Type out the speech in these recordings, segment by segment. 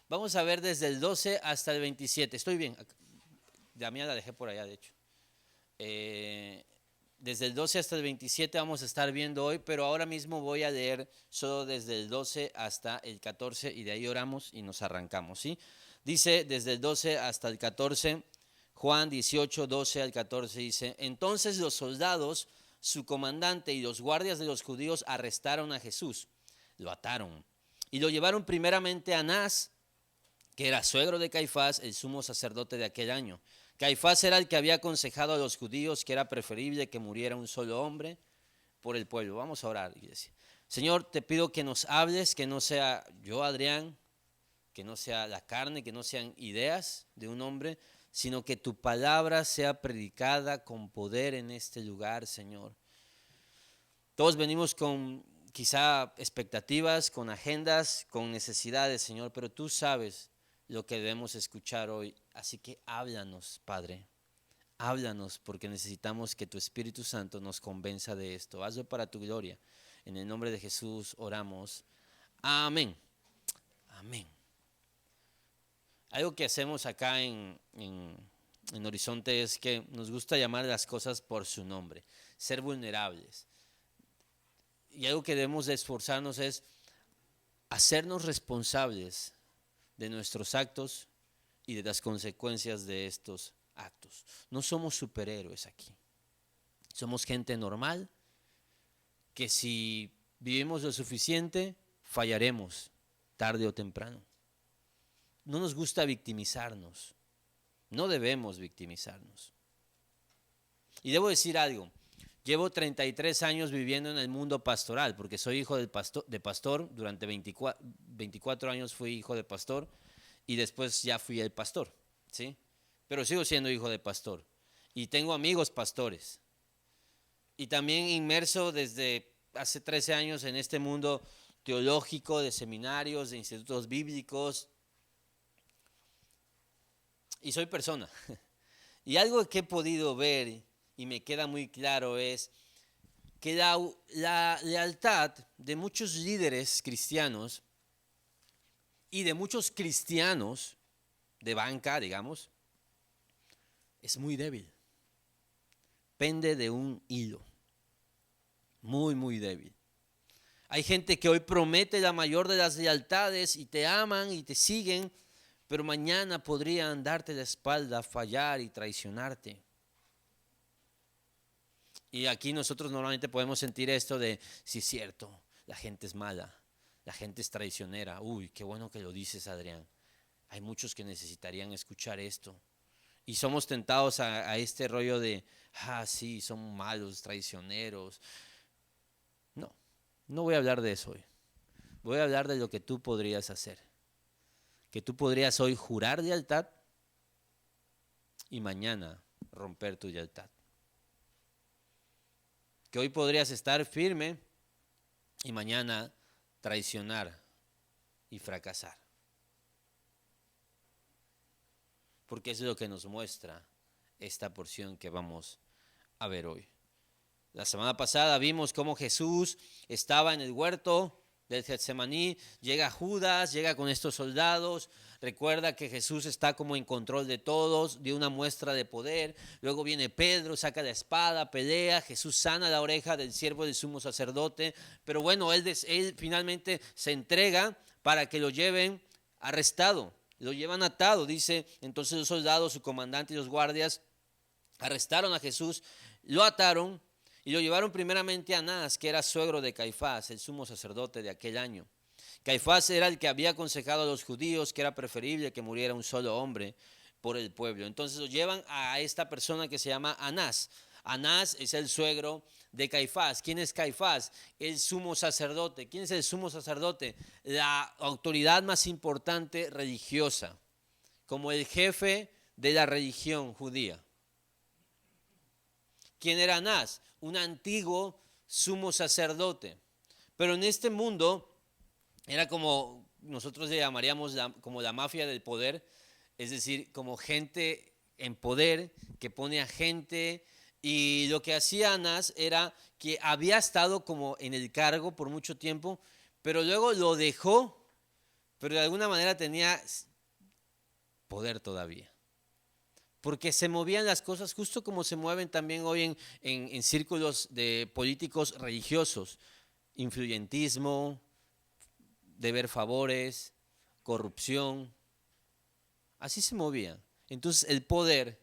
vamos a ver desde el 12 hasta el 27. Estoy bien, la mía la dejé por allá, de hecho. Desde el 12 hasta el 27 vamos a estar viendo hoy, pero ahora mismo voy a leer solo desde el 12 hasta el 14 y de ahí oramos y nos arrancamos, ¿sí? Dice desde el 12 hasta el 14, Juan 18, 12 al 14 dice: Entonces los soldados, su comandante y los guardias de los judíos arrestaron a Jesús, lo ataron y lo llevaron primeramente a Anás, que era suegro de Caifás, el sumo sacerdote de aquel año. Caifás era el que había aconsejado a los judíos que era preferible que muriera un solo hombre por el pueblo. Vamos a orar, iglesia. Señor, te pido que nos hables, que no sea yo, Adrián, que no sea la carne, que no sean ideas de un hombre, sino que tu palabra sea predicada con poder en este lugar, Señor. Todos venimos con quizá expectativas, con agendas, con necesidades, Señor, pero tú sabes lo que debemos escuchar hoy. Así que háblanos, Padre. Háblanos, porque necesitamos que tu Espíritu Santo nos convenza de esto. Hazlo para tu gloria. En el nombre de Jesús oramos. Amén. Amén. Algo que hacemos acá en Horizonte es que nos gusta llamar las cosas por su nombre, ser vulnerables. Y algo que debemos de esforzarnos es hacernos responsables de nuestros actos y de las consecuencias de estos actos. No somos superhéroes aquí. Somos gente normal que si vivimos lo suficiente, fallaremos tarde o temprano. No nos gusta victimizarnos. No debemos victimizarnos. Y debo decir algo. Llevo 33 años viviendo en el mundo pastoral, porque soy hijo de pastor. Durante 24 años fui hijo de pastor y después ya fui el pastor, ¿sí? Pero sigo siendo hijo de pastor y tengo amigos pastores. Y también inmerso desde hace 13 años en este mundo teológico, de seminarios, de institutos bíblicos. Y soy persona. Y algo que he podido ver y me queda muy claro es que la lealtad de muchos líderes cristianos y de muchos cristianos de banca, digamos, es muy débil. Pende de un hilo. Muy, muy débil. Hay gente que hoy promete la mayor de las lealtades y te aman y te siguen, pero mañana podrían darte la espalda, fallar y traicionarte. Y aquí nosotros normalmente podemos sentir esto de, sí es cierto, la gente es mala, la gente es traicionera. Uy, qué bueno que lo dices, Adrián. Hay muchos que necesitarían escuchar esto. Y somos tentados a este rollo de, sí, son malos, traicioneros. No, no voy a hablar de eso hoy. Voy a hablar de lo que tú podrías hacer. Que tú podrías hoy jurar lealtad y mañana romper tu lealtad. Que hoy podrías estar firme y mañana traicionar y fracasar. Porque es lo que nos muestra esta porción que vamos a ver hoy. La semana pasada vimos cómo Jesús estaba en el huerto del Getsemaní, llega Judas, llega con estos soldados, recuerda que Jesús está como en control de todos, dio una muestra de poder, luego viene Pedro, saca la espada, pelea, Jesús sana la oreja del siervo del sumo sacerdote, pero bueno, él finalmente se entrega para que lo lleven arrestado, lo llevan atado, dice, entonces los soldados, su comandante y los guardias arrestaron a Jesús, lo ataron, y lo llevaron primeramente a Anás, que era suegro de Caifás, el sumo sacerdote de aquel año. Caifás era el que había aconsejado a los judíos que era preferible que muriera un solo hombre por el pueblo. Entonces lo llevan a esta persona que se llama Anás. Anás es el suegro de Caifás. ¿Quién es Caifás? El sumo sacerdote. ¿Quién es el sumo sacerdote? La autoridad más importante religiosa, como el jefe de la religión judía. ¿Quién era Anás? Un antiguo sumo sacerdote. Pero en este mundo era como nosotros le llamaríamos como la mafia del poder, es decir, como gente en poder que pone a gente. Y lo que hacía Anás era que había estado como en el cargo por mucho tiempo, pero luego lo dejó pero de alguna manera tenía poder todavía. Porque se movían las cosas justo como se mueven también hoy en círculos de políticos religiosos. Influyentismo, deber favores, corrupción. Así se movían. Entonces el poder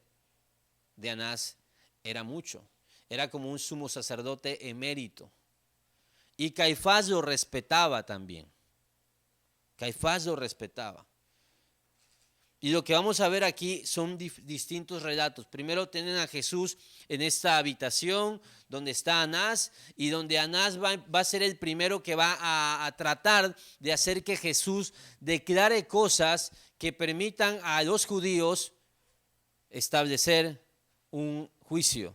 de Anás era mucho. Era como un sumo sacerdote emérito. Y Caifás lo respetaba también. Caifás lo respetaba. Y lo que vamos a ver aquí son distintos relatos. Primero tienen a Jesús en esta habitación donde está Anás y donde Anás va a ser el primero que va a tratar de hacer que Jesús declare cosas que permitan a los judíos establecer un juicio.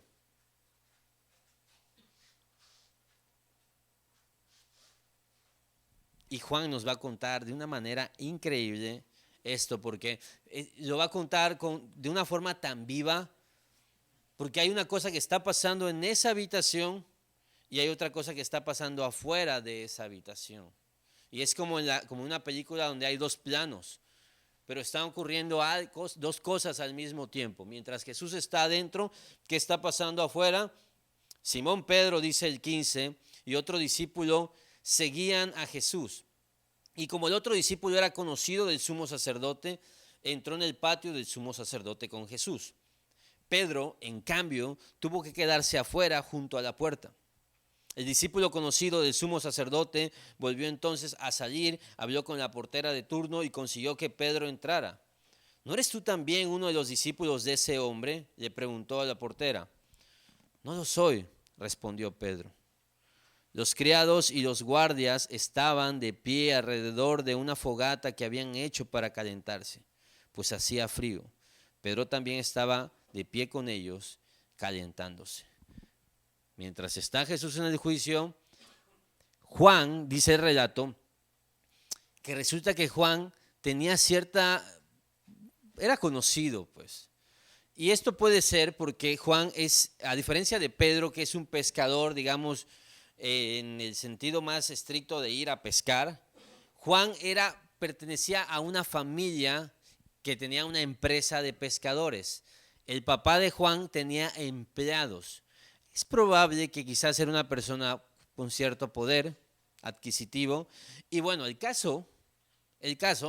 Y Juan nos va a contar de una manera increíble esto, porque lo va a contar de una forma tan viva, porque hay una cosa que está pasando en esa habitación y hay otra cosa que está pasando afuera de esa habitación. Y es como una película donde hay dos planos, pero están ocurriendo dos cosas al mismo tiempo. Mientras Jesús está adentro, ¿qué está pasando afuera? Simón Pedro, dice el 15, y otro discípulo seguían a Jesús. Y como el otro discípulo era conocido del sumo sacerdote, entró en el patio del sumo sacerdote con Jesús. Pedro, en cambio, tuvo que quedarse afuera junto a la puerta. El discípulo conocido del sumo sacerdote volvió entonces a salir, habló con la portera de turno y consiguió que Pedro entrara. ¿No eres tú también uno de los discípulos de ese hombre?, le preguntó a la portera. No lo soy, respondió Pedro. Los criados y los guardias estaban de pie alrededor de una fogata que habían hecho para calentarse, pues hacía frío. Pedro también estaba de pie con ellos, calentándose. Mientras está Jesús en el juicio, Juan, dice el relato, que resulta que Juan tenía era conocido, pues. Y esto puede ser porque Juan es, a diferencia de Pedro, que es un pescador, digamos, en el sentido más estricto de ir a pescar, Juan pertenecía a una familia que tenía una empresa de pescadores. El papá de Juan tenía empleados. Es probable que quizás era una persona con cierto poder adquisitivo. Y bueno, el caso,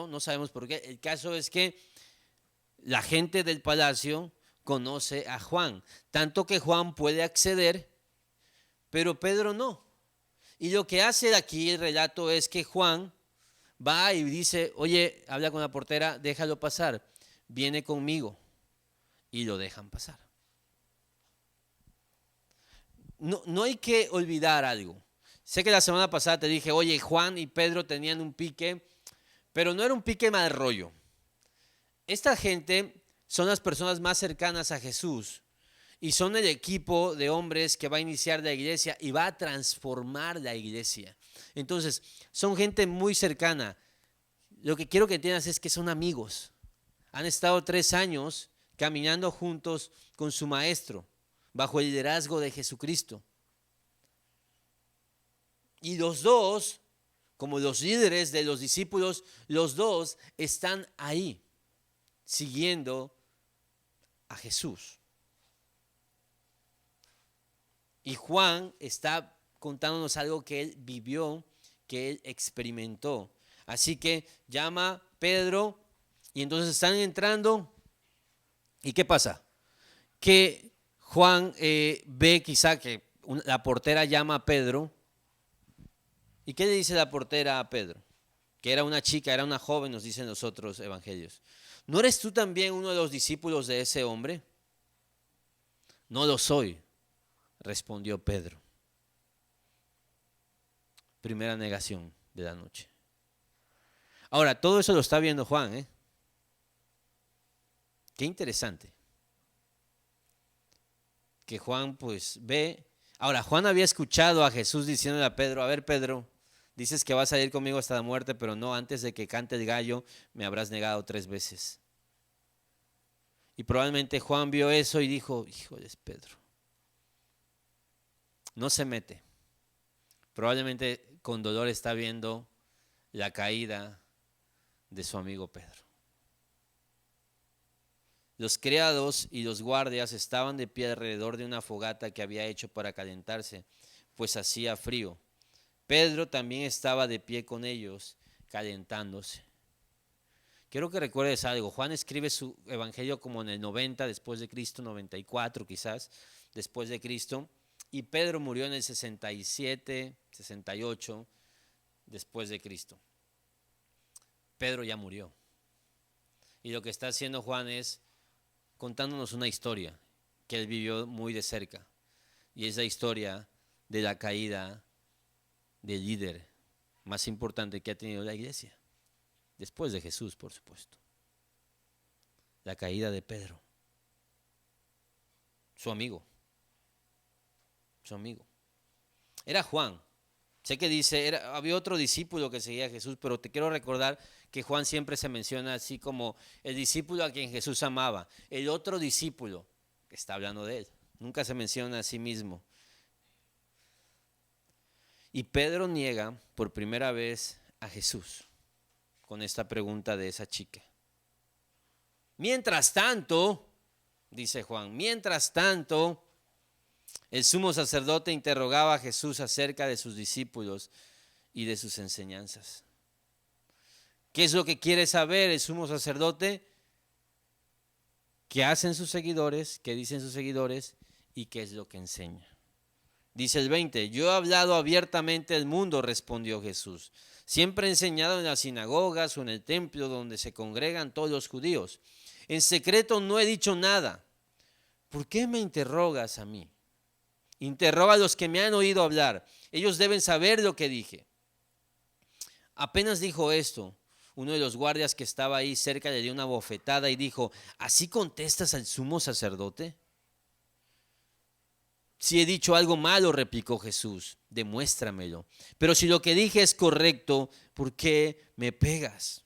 no sabemos por qué, el caso es que la gente del palacio conoce a Juan, tanto que Juan puede acceder, pero Pedro no. Y lo que hace aquí el relato es que Juan va y dice, oye, habla con la portera, déjalo pasar, viene conmigo. Y lo dejan pasar. No hay que olvidar algo. Sé que la semana pasada te dije, oye, Juan y Pedro tenían un pique, pero no era un pique mal rollo. Esta gente son las personas más cercanas a Jesús y son el equipo de hombres que va a iniciar la iglesia y va a transformar la iglesia. Entonces, son gente muy cercana. Lo que quiero que entiendas es que son amigos. Han estado 3 años caminando juntos con su maestro, bajo el liderazgo de Jesucristo. Y los dos, como los líderes de los discípulos, los dos están ahí, siguiendo a Jesús. Y Juan está contándonos algo que él vivió, que él experimentó. Así que llama a Pedro y entonces están entrando. ¿Y qué pasa? Que Juan ve quizá que la portera llama a Pedro. ¿Y qué le dice la portera a Pedro? Que era una chica, era una joven, nos dicen los otros evangelios. ¿No eres tú también uno de los discípulos de ese hombre? No lo soy, respondió Pedro. Primera negación de la noche. Ahora, todo eso lo está viendo Juan, ¿eh? Qué interesante. Que Juan pues ve. Ahora, Juan había escuchado a Jesús diciéndole a Pedro, a ver Pedro, dices que vas a ir conmigo hasta la muerte, pero no, antes de que cante el gallo me habrás negado 3 veces. Y probablemente Juan vio eso y dijo, híjoles Pedro, no se mete. Probablemente con dolor está viendo la caída de su amigo Pedro. Los criados y los guardias estaban de pie alrededor de una fogata que había hecho para calentarse, pues hacía frío. Pedro también estaba de pie con ellos, calentándose. Quiero que recuerdes algo. Juan escribe su evangelio como en el 90 después de Cristo, 94 quizás después de Cristo, y Pedro murió en el 67, 68 después de Cristo. Pedro ya murió. Y lo que está haciendo Juan es contándonos una historia que él vivió muy de cerca. Y es la historia de la caída del líder más importante que ha tenido la iglesia. Después de Jesús, por supuesto. La caída de Pedro. Su amigo. Su amigo. Era Juan. Sé que dice, había otro discípulo que seguía a Jesús, pero te quiero recordar que Juan siempre se menciona así como el discípulo a quien Jesús amaba. El otro discípulo, que está hablando de él. Nunca se menciona a sí mismo. Y Pedro niega por primera vez a Jesús con esta pregunta de esa chica. Mientras tanto, dice Juan, mientras tanto, el sumo sacerdote interrogaba a Jesús acerca de sus discípulos y de sus enseñanzas. ¿Qué es lo que quiere saber el sumo sacerdote? ¿Qué hacen sus seguidores? ¿Qué dicen sus seguidores? ¿Y qué es lo que enseña? Dice el 20, yo he hablado abiertamente al mundo, respondió Jesús. Siempre he enseñado en las sinagogas o en el templo donde se congregan todos los judíos. En secreto no he dicho nada. ¿Por qué me interrogas a mí? Interroga a los que me han oído hablar. Ellos deben saber lo que dije. Apenas dijo esto, uno de los guardias que estaba ahí cerca le dio una bofetada y dijo, ¿así contestas al sumo sacerdote? Si he dicho algo malo, replicó Jesús, demuéstramelo. Pero si lo que dije es correcto, ¿por qué me pegas?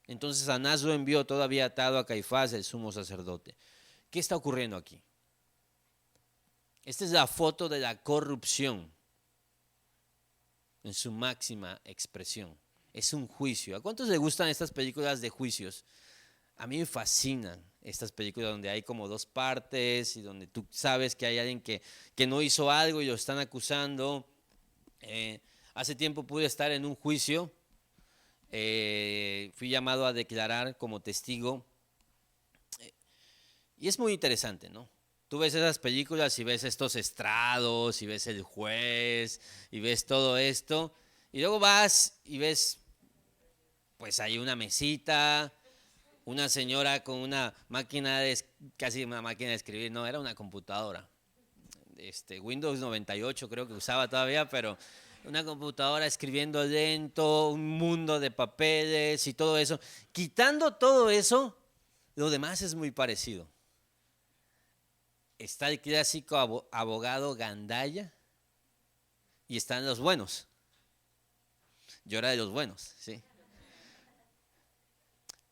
Entonces Anás lo envió todavía atado a Caifás, el sumo sacerdote. ¿Qué está ocurriendo aquí? Esta es la foto de la corrupción en su máxima expresión. Es un juicio. ¿A cuántos les gustan estas películas de juicios? A mí me fascinan estas películas donde hay como dos partes y donde tú sabes que hay alguien que no hizo algo y lo están acusando. Hace tiempo pude estar en un juicio. Fui llamado a declarar como testigo. Y es muy interesante, ¿no? Tú ves esas películas y ves estos estrados y ves el juez y ves todo esto. Y luego vas y ves, pues hay una mesita, una señora con una máquina casi una máquina de escribir, no, era una computadora. Windows 98 creo que usaba todavía, pero una computadora escribiendo lento, un mundo de papeles y todo eso. Quitando todo eso, lo demás es muy parecido. Está el clásico abogado gandalla y están los buenos. Yo era de los buenos, ¿sí?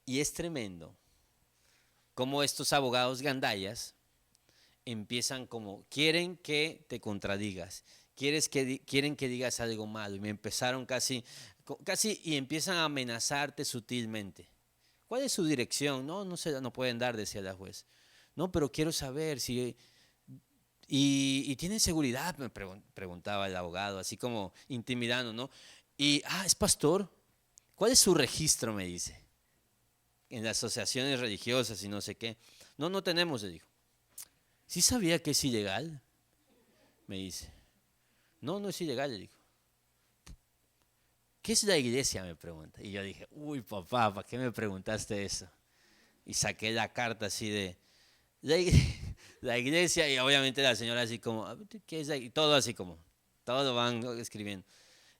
Y es tremendo cómo estos abogados gandallas empiezan como, quieren que te contradigas, quieren que digas algo malo. Y me empezaron casi y empiezan a amenazarte sutilmente. ¿Cuál es su dirección? No pueden dar, decía la juez. No, pero quiero saber si... ¿Y tienen seguridad? Me preguntaba el abogado, así como intimidando, ¿no? Y, es pastor. ¿Cuál es su registro? Me dice. En las asociaciones religiosas y no sé qué. No tenemos, le dijo. ¿Sí sabía que es ilegal? Me dice. No es ilegal, le dijo. ¿Qué es la iglesia? Me pregunta. Y yo dije, uy, papá, ¿para qué me preguntaste eso? Y saqué la carta así de... La iglesia, y obviamente la señora así como, ¿qué es la? Y todo así como, todo van escribiendo.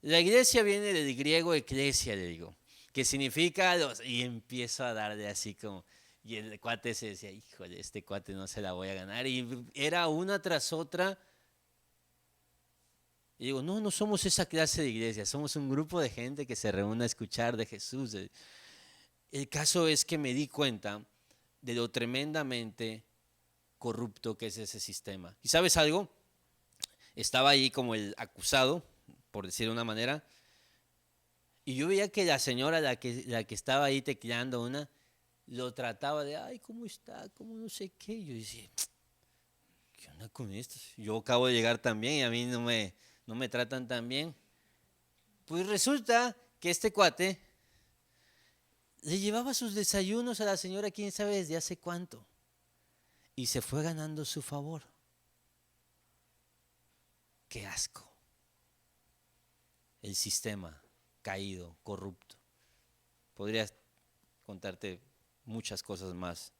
La iglesia viene del griego eclesia, le digo, que significa y empiezo a darle así como, y el cuate se decía, híjole, este cuate no se la voy a ganar, y era una tras otra. Y digo, no somos esa clase de iglesia, somos un grupo de gente que se reúne a escuchar de Jesús. El caso es que me di cuenta de lo tremendamente corrupto que es ese sistema. ¿Y sabes algo? Estaba ahí como el acusado, por decir de una manera, Y yo veía que la señora, la que estaba ahí tecleando lo trataba de, ay, ¿cómo está? ¿Cómo no sé qué? Y yo decía, ¿qué onda con esto? Yo acabo de llegar también y a mí no me tratan tan bien. Pues resulta que este cuate le llevaba sus desayunos a la señora, quién sabe desde hace cuánto. Y se fue ganando su favor. Qué asco. El sistema caído, corrupto. Podría contarte muchas cosas más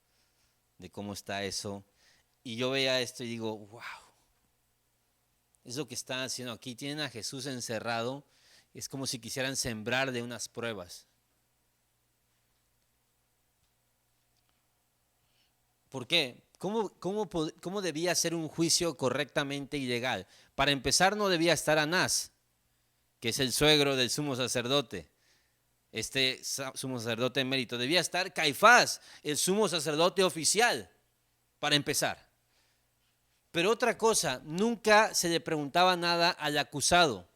de cómo está eso. Y yo veía esto y digo, wow, es lo que están haciendo aquí. Tienen a Jesús encerrado. Es como si quisieran sembrarle unas pruebas. ¿Por qué? ¿Cómo debía ser un juicio correctamente y legal? Para empezar, no debía estar Anás, que es el suegro del sumo sacerdote. Este sumo sacerdote emérito. Debía estar Caifás, el sumo sacerdote oficial, para empezar. Pero otra cosa, nunca se le preguntaba nada al acusado.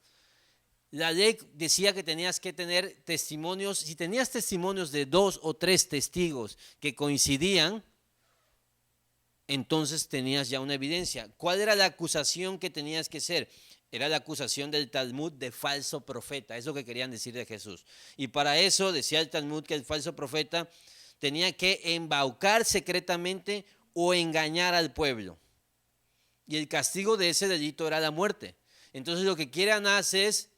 La ley decía que tenías que tener testimonios. Si tenías testimonios de 2 o 3 testigos que coincidían, entonces tenías ya una evidencia. ¿Cuál era la acusación que tenías que hacer? Era la acusación del Talmud de falso profeta. Es lo que querían decir de Jesús. Y para eso decía el Talmud que el falso profeta tenía que embaucar secretamente o engañar al pueblo. Y el castigo de ese delito era la muerte. Entonces lo que quiere Anás es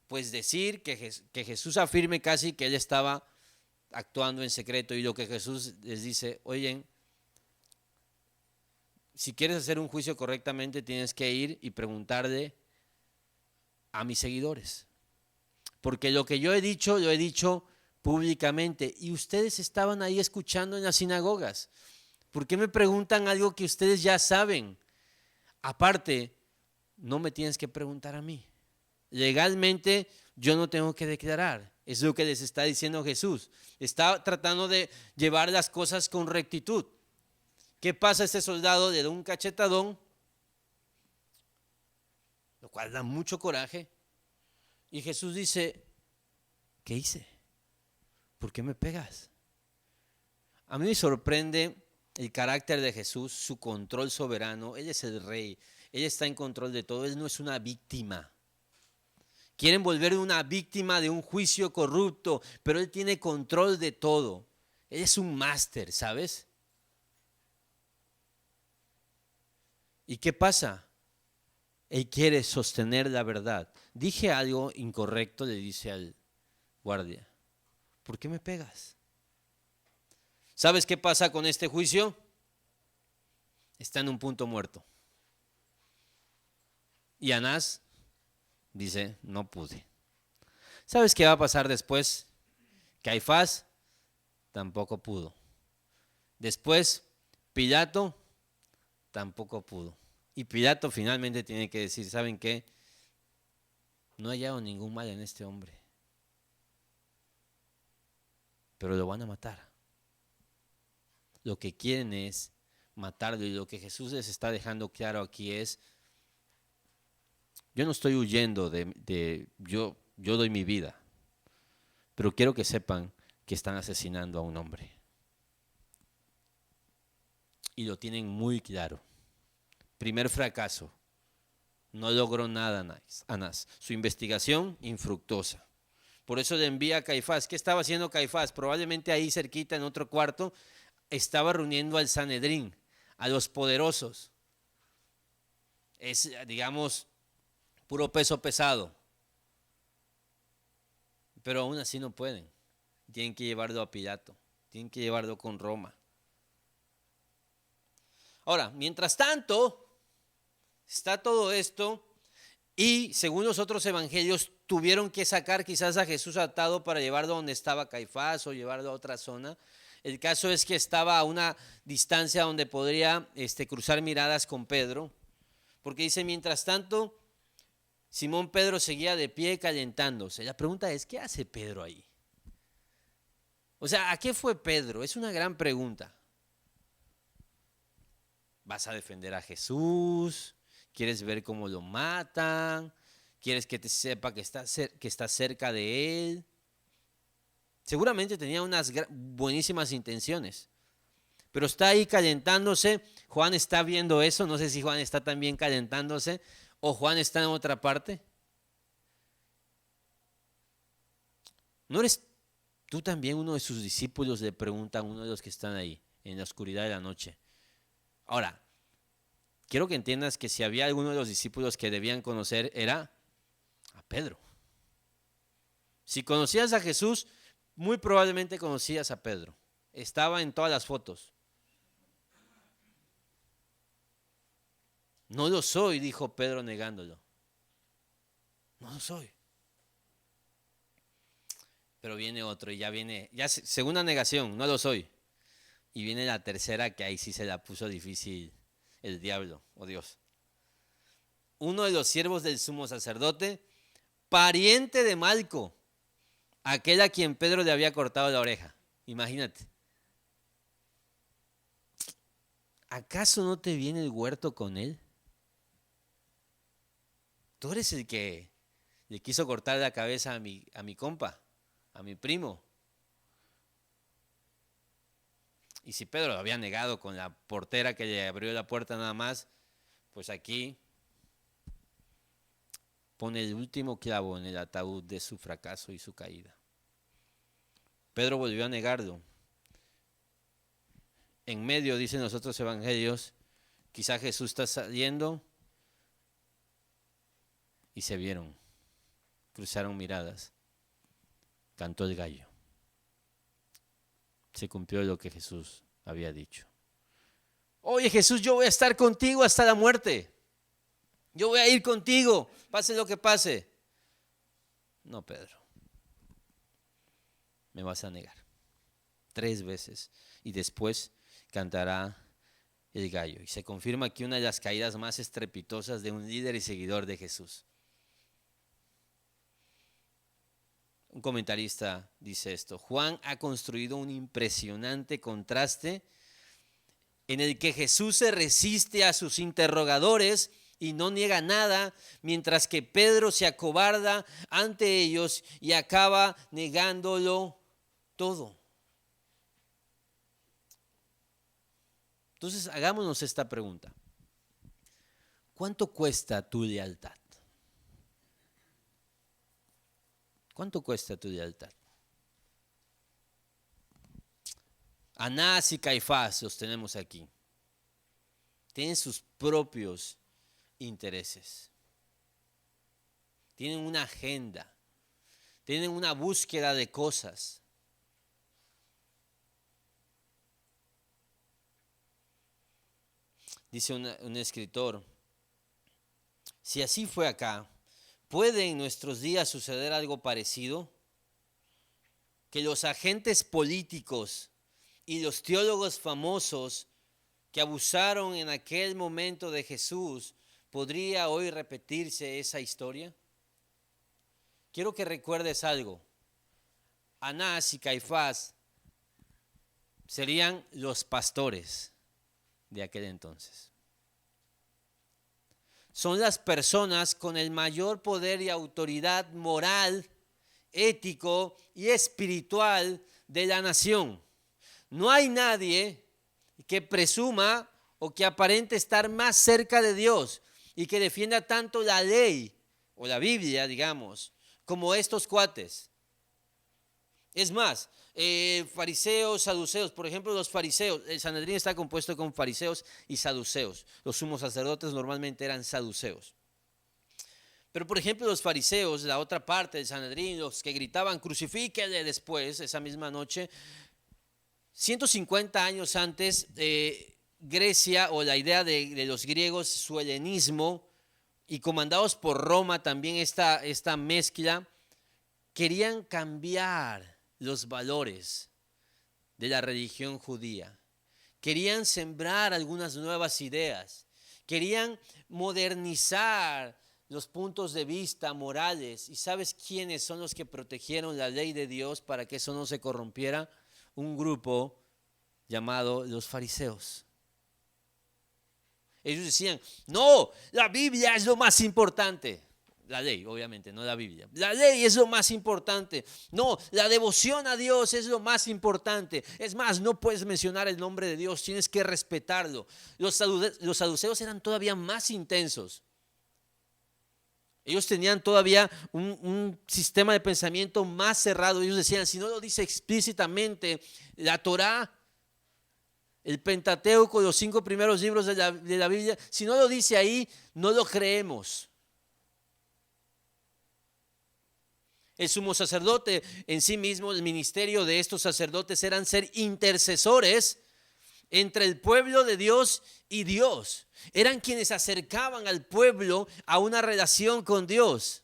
pues decir que Jesús afirme casi que él estaba actuando en secreto, y lo que Jesús les dice, oye, si quieres hacer un juicio correctamente tienes que ir y preguntarle a mis seguidores, porque lo que yo he dicho lo he dicho públicamente y ustedes estaban ahí escuchando en las sinagogas. ¿Por qué me preguntan algo que ustedes ya saben? Aparte, no me tienes que preguntar a mí. Legalmente yo no tengo que declarar. Es lo que les está diciendo Jesús. Está tratando de llevar las cosas con rectitud. ¿Qué pasa? Este soldado le da un cachetadón, lo cual da mucho coraje. Y Jesús dice, ¿qué hice? ¿Por qué me pegas? A mí me sorprende el carácter de Jesús, su control soberano. Él es el rey, él está en control de todo, él no es una víctima. Quieren volver una víctima de un juicio corrupto, pero él tiene control de todo. Él es un máster, ¿sabes? ¿Y qué pasa? Él quiere sostener la verdad. Dije algo incorrecto, le dice al guardia. ¿Por qué me pegas? ¿Sabes qué pasa con este juicio? Está en un punto muerto. Y Anás dice, no pude. ¿Sabes qué va a pasar después? Caifás tampoco pudo. Después, Pilato tampoco pudo. Y Pilato finalmente tiene que decir, ¿saben qué? No he hallado ningún mal en este hombre, pero lo van a matar. Lo que quieren es matarlo, y lo que Jesús les está dejando claro aquí es, yo no estoy huyendo yo doy mi vida, pero quiero que sepan que están asesinando a un hombre. Y lo tienen muy claro. Primer fracaso. No logró nada Anás. Su investigación infructuosa. Por eso le envía a Caifás. ¿Qué estaba haciendo Caifás? Probablemente ahí cerquita en otro cuarto estaba reuniendo al Sanedrín, a los poderosos. Es, digamos, puro peso pesado. Pero aún así no pueden. Tienen que llevarlo a Pilato. Tienen que llevarlo con Roma. Ahora, mientras tanto, está todo esto y según los otros evangelios tuvieron que sacar quizás a Jesús atado para llevarlo donde estaba Caifás o llevarlo a otra zona. El caso es que estaba a una distancia donde podría cruzar miradas con Pedro, porque dice, mientras tanto, Simón Pedro seguía de pie calentándose. La pregunta es, ¿qué hace Pedro ahí? O sea, ¿a qué fue Pedro? Es una gran pregunta. ¿Vas a defender a Jesús? ¿Quieres ver cómo lo matan? ¿Quieres que te sepa que está cerca de Él? Seguramente tenía unas buenísimas intenciones, pero está ahí calentándose. Juan está viendo eso. No sé si Juan está también calentándose o Juan está en otra parte. ¿No eres tú también uno de sus discípulos? Le pregunta a uno de los que están ahí en la oscuridad de la noche. Ahora, quiero que entiendas que si había alguno de los discípulos que debían conocer, era a Pedro. Si conocías a Jesús, muy probablemente conocías a Pedro. Estaba en todas las fotos. No lo soy, dijo Pedro negándolo. No lo soy. Pero viene otro y ya viene, ya segunda negación, no lo soy. Y viene la tercera, que ahí sí se la puso difícil el diablo, o Dios. Uno de los siervos del sumo sacerdote, pariente de Malco, aquel a quien Pedro le había cortado la oreja. Imagínate. ¿Acaso no te viene el huerto con él? Tú eres el que le quiso cortar la cabeza a mi compa, a mi primo. Y si Pedro lo había negado con la portera que le abrió la puerta nada más, pues aquí pone el último clavo en el ataúd de su fracaso y su caída. Pedro volvió a negarlo. En medio, dicen los otros evangelios, quizá Jesús está saliendo y se vieron, cruzaron miradas, cantó el gallo. Se cumplió lo que Jesús había dicho. Oye Jesús, yo voy a estar contigo hasta la muerte. Yo voy a ir contigo, pase lo que pase. No, Pedro, me vas a negar 3 veces y después cantará el gallo. Y se confirma aquí una de las caídas más estrepitosas de un líder y seguidor de Jesús. Un comentarista dice esto: Juan ha construido un impresionante contraste en el que Jesús se resiste a sus interrogadores y no niega nada, mientras que Pedro se acobarda ante ellos y acaba negándolo todo. Entonces, hagámonos esta pregunta: ¿cuánto cuesta tu lealtad? ¿Cuánto cuesta tu lealtad? Anás y Caifás los tenemos aquí. Tienen sus propios intereses. Tienen una agenda. Tienen una búsqueda de cosas. Dice un escritor: si así fue acá, ¿puede en nuestros días suceder algo parecido? Que los agentes políticos y los teólogos famosos que abusaron en aquel momento de Jesús, ¿podría hoy repetirse esa historia? Quiero que recuerdes algo. Anás y Caifás serían los pastores de aquel entonces. Son las personas con el mayor poder y autoridad moral, ético y espiritual de la nación. No hay nadie que presuma o que aparente estar más cerca de Dios y que defienda tanto la ley o la Biblia, digamos, como estos cuates. Es más, fariseos, saduceos, por ejemplo, los fariseos, el Sanedrín está compuesto con fariseos y saduceos. Los sumos sacerdotes normalmente eran saduceos. Pero por ejemplo los fariseos, la otra parte del Sanedrín, los que gritaban crucifíquele después, esa misma noche, 150 años antes, Grecia, o la idea de los griegos, su helenismo, y comandados por Roma también esta mezcla, querían cambiar los valores de la religión judía. Querían sembrar algunas nuevas ideas. Querían modernizar los puntos de vista morales. ¿Y sabes quiénes son los que protegieron la ley de Dios para que eso no se corrompiera? Un grupo llamado los fariseos. Ellos decían: no, la Biblia es lo más importante. La ley, obviamente, no la Biblia. La ley es lo más importante. No, la devoción a Dios es lo más importante. Es más, no puedes mencionar el nombre de Dios, tienes que respetarlo. Los saduceos eran todavía más intensos. Ellos tenían todavía un sistema de pensamiento más cerrado. Ellos decían, si no lo dice explícitamente la Torá, el Pentateuco, los 5 primeros libros de la Biblia, si no lo dice ahí, no lo creemos. El sumo sacerdote en sí mismo, el ministerio de estos sacerdotes eran ser intercesores entre el pueblo de Dios y Dios. Eran quienes acercaban al pueblo a una relación con Dios.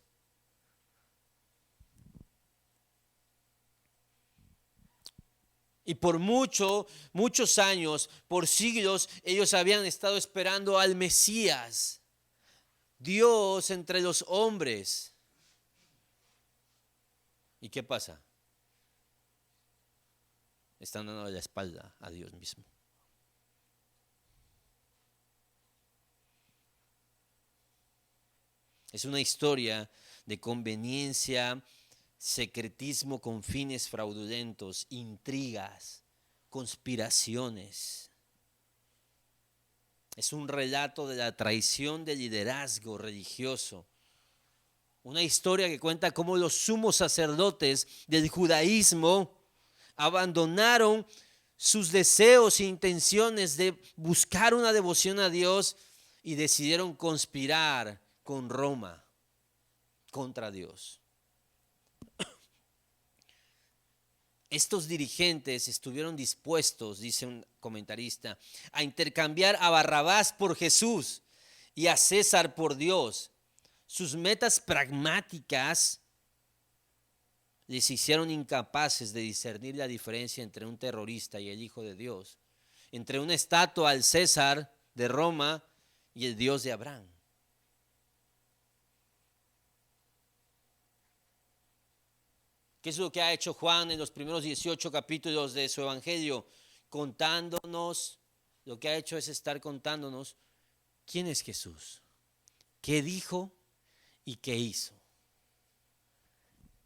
Y por muchos años, por siglos, ellos habían estado esperando al Mesías, Dios entre los hombres. ¿Y qué pasa? Están dando la espalda a Dios mismo. Es una historia de conveniencia, secretismo con fines fraudulentos, intrigas, conspiraciones. Es un relato de la traición del liderazgo religioso. Una historia que cuenta cómo los sumos sacerdotes del judaísmo abandonaron sus deseos e intenciones de buscar una devoción a Dios y decidieron conspirar con Roma contra Dios. Estos dirigentes estuvieron dispuestos, dice un comentarista, a intercambiar a Barrabás por Jesús y a César por Dios. Sus metas pragmáticas les hicieron incapaces de discernir la diferencia entre un terrorista y el Hijo de Dios, entre una estatua al César de Roma y el Dios de Abraham. ¿Qué es lo que ha hecho Juan en los primeros 18 capítulos de su evangelio? Contándonos, lo que ha hecho es estar contándonos quién es Jesús, qué dijo y qué hizo.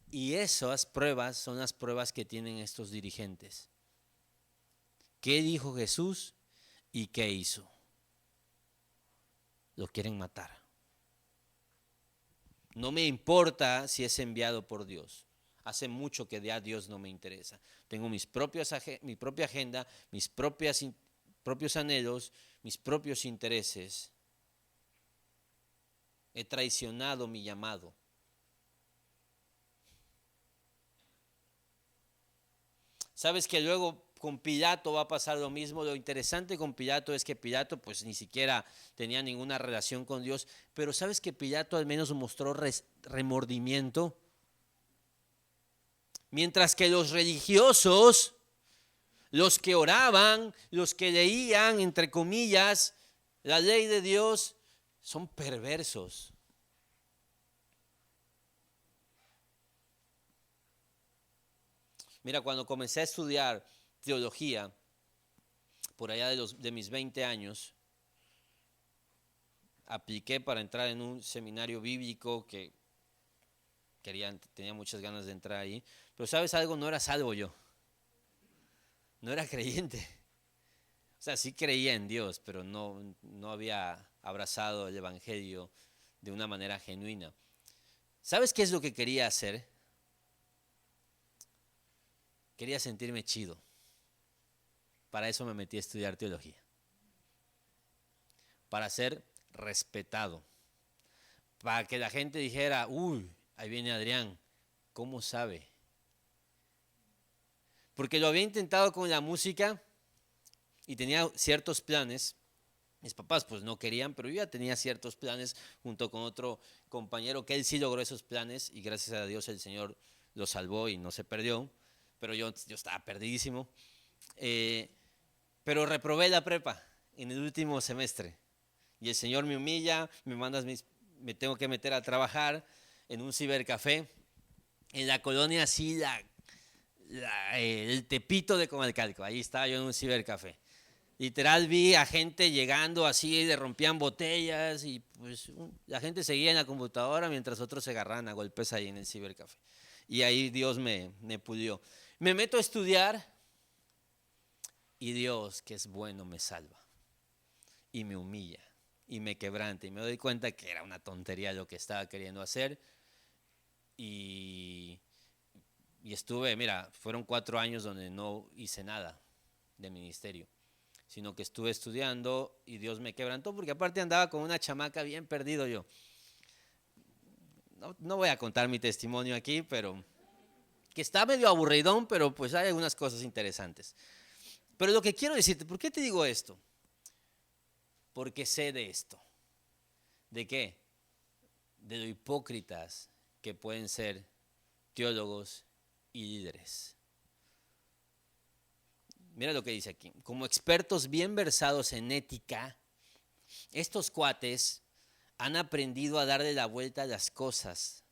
Y esas pruebas son las pruebas que tienen estos dirigentes. ¿Qué dijo Jesús y qué hizo? Lo quieren matar. No me importa si es enviado por Dios. Hace mucho que ya Dios no me interesa. Tengo mi propia agenda, mis propios anhelos, mis propios intereses. He traicionado mi llamado. ¿Sabes que luego con Pilato va a pasar lo mismo? Lo interesante con Pilato es que Pilato pues ni siquiera tenía ninguna relación con Dios, pero ¿sabes que Pilato al menos mostró remordimiento? Mientras que los religiosos, los que oraban, los que leían, entre comillas, la ley de Dios, son perversos. Mira, cuando comencé a estudiar teología, por allá de mis 20 años, apliqué para entrar en un seminario bíblico que tenía muchas ganas de entrar ahí. Pero ¿sabes algo? No era salvo yo. No era creyente. O sea, sí creía en Dios, pero no había abrazado el evangelio de una manera genuina. ¿Sabes qué es lo que quería hacer? Quería sentirme chido. Para eso me metí a estudiar teología. Para ser respetado. Para que la gente dijera, uy, ahí viene Adrián, ¿cómo sabe? Porque lo había intentado con la música y tenía ciertos planes. Mis papás pues no querían, pero yo ya tenía ciertos planes junto con otro compañero que él sí logró esos planes y gracias a Dios el Señor lo salvó y no se perdió, pero yo estaba perdidísimo. Pero reprobé la prepa en el último semestre y el Señor me humilla, me tengo que meter a trabajar en un cibercafé en la colonia así, el Tepito de Comalcalco. Ahí estaba yo en un cibercafé. Literal vi a gente llegando así, le rompían botellas y pues la gente seguía en la computadora mientras otros se agarraban a golpes ahí en el cibercafé. Y ahí Dios me pulió. Me meto a estudiar y Dios, que es bueno, me salva y me humilla y me quebranta y me doy cuenta que era una tontería lo que estaba queriendo hacer y, y estuve, mira, fueron 4 años donde no hice nada de ministerio, sino que estuve estudiando y Dios me quebrantó porque aparte andaba con una chamaca bien perdido yo. No voy a contar mi testimonio aquí, pero que está medio aburridón, pero pues hay algunas cosas interesantes. Pero lo que quiero decirte, ¿por qué te digo esto? Porque sé de esto. ¿De qué? De lo hipócritas que pueden ser teólogos y líderes. Mira lo que dice aquí. Como expertos bien versados en ética, estos cuates han aprendido a darle la vuelta a las cosas,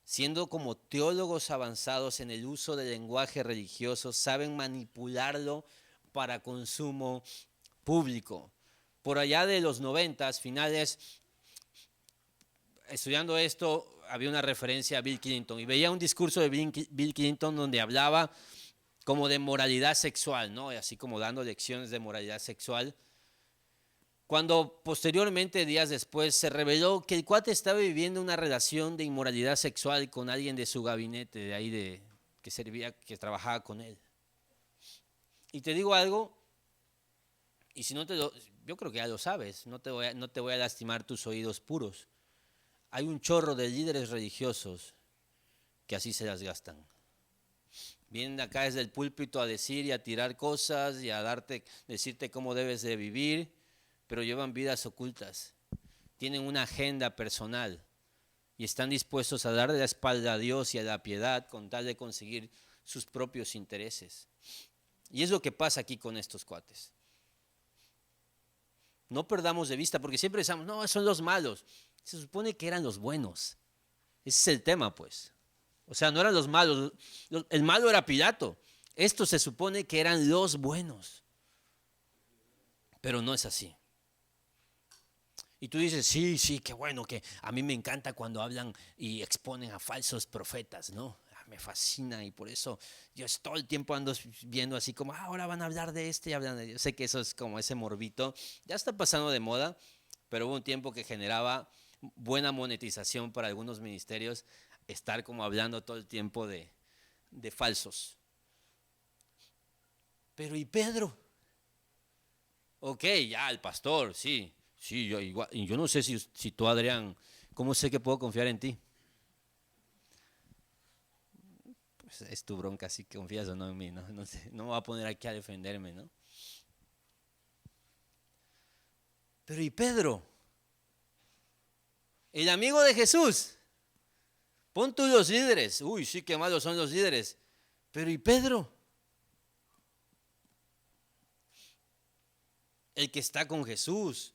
siendo como teólogos avanzados en el uso del lenguaje religioso, saben manipularlo para consumo público. Por allá de los 90, finales, estudiando esto, había una referencia a Bill Clinton y veía un discurso de Bill Clinton donde hablaba como de moralidad sexual, ¿no? Así como dando lecciones de moralidad sexual. Cuando posteriormente, días después, se reveló que el cuate estaba viviendo una relación de inmoralidad sexual con alguien de su gabinete, de ahí que servía, que trabajaba con él. Y te digo algo, y si no yo creo que ya lo sabes, no te voy a lastimar tus oídos puros. Hay un chorro de líderes religiosos que así se las gastan. Vienen acá desde el púlpito a decir y a tirar cosas y a decirte cómo debes de vivir, pero llevan vidas ocultas. Tienen una agenda personal y están dispuestos a darle la espalda a Dios y a la piedad con tal de conseguir sus propios intereses. Y es lo que pasa aquí con estos cuates. No perdamos de vista, porque siempre pensamos, no, son los malos. Se supone que eran los buenos. Ese es el tema, pues. O sea, no eran los malos. El malo era Pilato. Estos se supone que eran los buenos. Pero no es así. Y tú dices, sí, qué bueno, que a mí me encanta cuando hablan y exponen a falsos profetas, ¿no? Me fascina y por eso yo todo el tiempo ando viendo así como, ahora van a hablar de este y hablan de... Yo sé que eso es como ese morbito. Ya está pasando de moda, pero hubo un tiempo que generaba buena monetización para algunos ministerios estar como hablando todo el tiempo de falsos. Pero ¿y Pedro? Ok, ya, el pastor, sí, yo igual, y yo no sé si tú, Adrián, ¿cómo sé que puedo confiar en ti? Pues es tu bronca si confías o no en mí, ¿no? No sé, no me voy a poner aquí a defenderme, ¿no? Pero ¿y Pedro? El amigo de Jesús. Pon tú los líderes. Uy, sí, qué malos son los líderes. Pero ¿y Pedro? El que está con Jesús.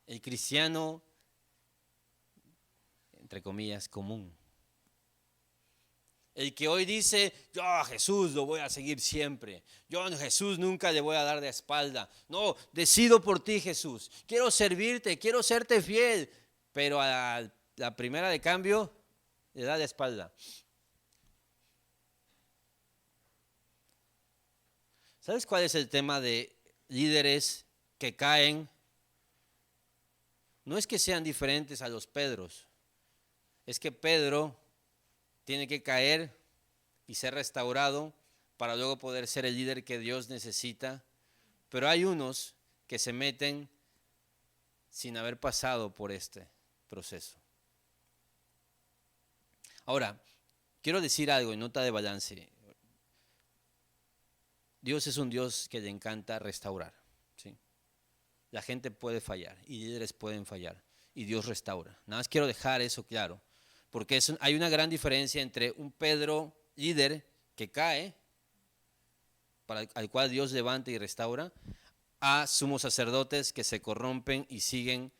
El cristiano, entre comillas, común. El que hoy dice, yo a Jesús lo voy a seguir siempre. Yo a Jesús nunca le voy a dar de espalda. No, decido por ti, Jesús. Quiero servirte, quiero serte fiel. Pero a la primera de cambio, le da de espalda. ¿Sabes cuál es el tema de líderes que caen? No es que sean diferentes a los Pedros. Es que Pedro tiene que caer y ser restaurado para luego poder ser el líder que Dios necesita. Pero hay unos que se meten sin haber pasado por este proceso. Ahora, quiero decir algo en nota de balance. Dios es un Dios que le encanta restaurar, ¿sí? La gente puede fallar y líderes pueden fallar y Dios restaura. Nada más quiero dejar eso claro, porque hay una gran diferencia entre un Pedro líder que cae, al cual Dios levanta y restaura, a sumos sacerdotes que se corrompen y siguen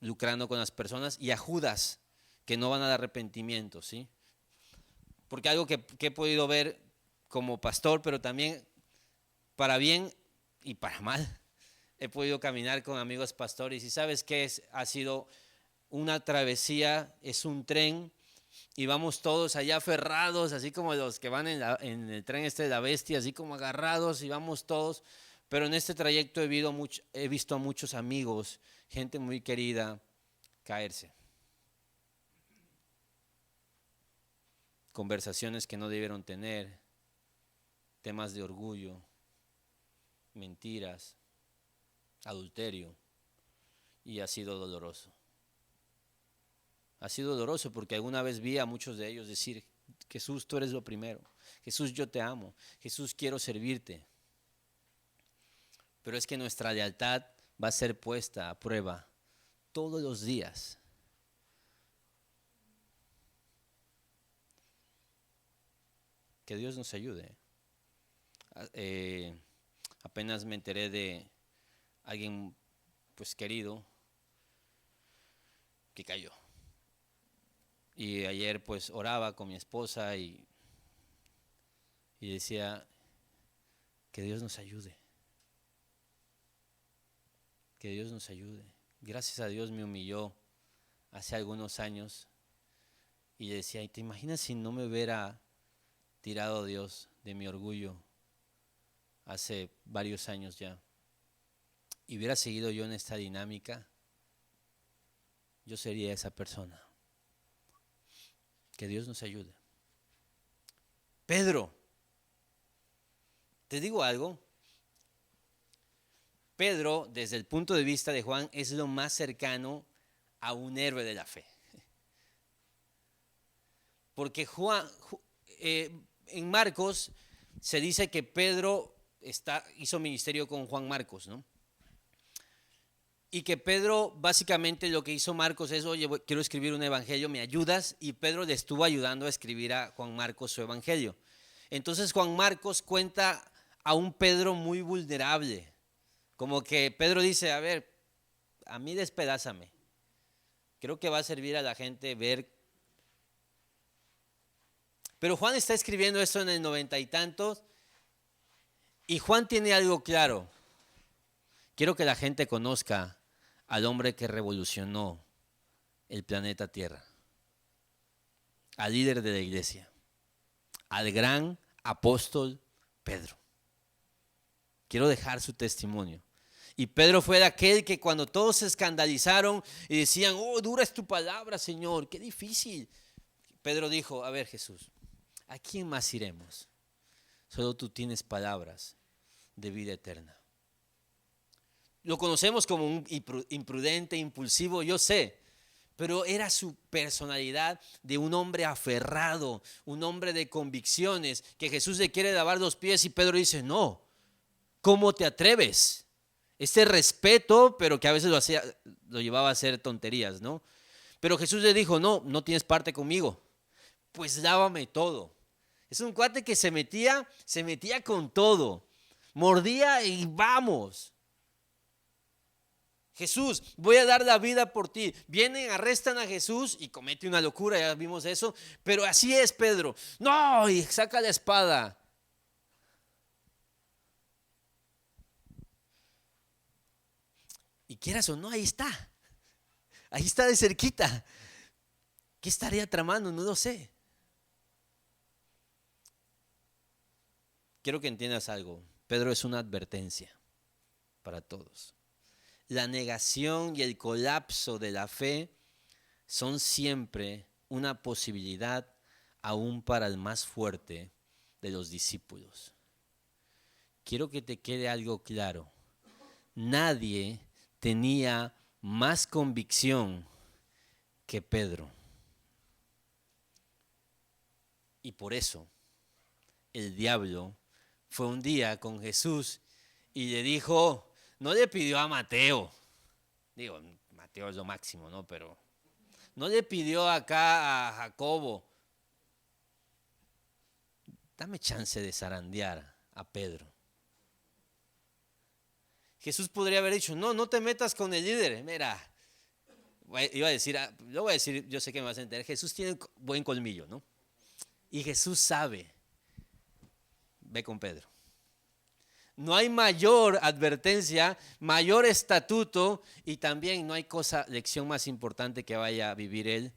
lucrando con las personas, y a Judas, que no van al arrepentimiento, ¿sí? Porque algo que he podido ver como pastor, pero también para bien y para mal. He podido caminar con amigos pastores y sabes qué es, ha sido una travesía, es un tren y vamos todos allá aferrados, así como los que van en el tren este de la bestia, así como agarrados y vamos todos. Pero en este trayecto he visto a muchos amigos, gente muy querida, caerse. Conversaciones que no debieron tener, temas de orgullo, mentiras, adulterio, y ha sido doloroso. Ha sido doloroso porque alguna vez vi a muchos de ellos decir, Jesús, tú eres lo primero. Jesús, yo te amo. Jesús, quiero servirte. Pero es que nuestra lealtad va a ser puesta a prueba todos los días. Que Dios nos ayude. Apenas me enteré de alguien pues querido que cayó. Y ayer pues oraba con mi esposa y decía que Dios nos ayude. Que Dios nos ayude. Gracias a Dios me humilló hace algunos años y decía, ¿y te imaginas si no me hubiera tirado Dios de mi orgullo hace varios años ya? Y hubiera seguido yo en esta dinámica, yo sería esa persona. Que Dios nos ayude. Pedro, te digo algo. Pedro, desde el punto de vista de Juan, es lo más cercano a un héroe de la fe. Porque en Marcos se dice que Pedro hizo ministerio con Juan Marcos, ¿no? Y que Pedro, básicamente lo que hizo Marcos es, oye, quiero escribir un evangelio, ¿me ayudas? Y Pedro le estuvo ayudando a escribir a Juan Marcos su evangelio. Entonces Juan Marcos cuenta a un Pedro muy vulnerable. Como que Pedro dice, a ver, a mí despedázame. Creo que va a servir a la gente ver. Pero Juan está escribiendo esto en el 90 y tantos. Y Juan tiene algo claro. Quiero que la gente conozca al hombre que revolucionó el planeta Tierra, al líder de la iglesia, al gran apóstol Pedro. Quiero dejar su testimonio. Y Pedro fue de aquel que cuando todos se escandalizaron y decían, oh, dura es tu palabra, Señor, qué difícil. Pedro dijo, a ver, Jesús, ¿a quién más iremos? Solo tú tienes palabras de vida eterna. Lo conocemos como un imprudente, impulsivo, yo sé, pero era su personalidad de un hombre aferrado, un hombre de convicciones, que Jesús le quiere lavar los pies y Pedro dice, no, ¿cómo te atreves? Este respeto, pero que a veces lo llevaba a hacer tonterías, ¿no? Pero Jesús le dijo, no, no tienes parte conmigo, pues lávame todo. Es un cuate que se metía con todo, mordía y vamos. Jesús, voy a dar la vida por ti. Vienen, arrestan a Jesús y comete una locura, ya vimos eso. Pero así es Pedro. No, y saca la espada. Y quieras o no, ahí está. Ahí está de cerquita. ¿Qué estaría tramando? No lo sé. Quiero que entiendas algo. Pedro es una advertencia para todos. La negación y el colapso de la fe son siempre una posibilidad aún para el más fuerte de los discípulos. Quiero que te quede algo claro. Nadie tenía más convicción que Pedro. Y por eso el diablo fue un día con Jesús y le dijo, no le pidió a Mateo, digo, Mateo es lo máximo, ¿no? Pero no le pidió acá a Jacobo, dame chance de zarandear a Pedro. Jesús podría haber dicho, no, no te metas con el líder, mira, iba a decir, lo voy a decir, yo sé que me vas a entender, Jesús tiene buen colmillo, ¿no? Y Jesús sabe ve con Pedro. No hay mayor advertencia, mayor estatuto y también no hay lección más importante que vaya a vivir él.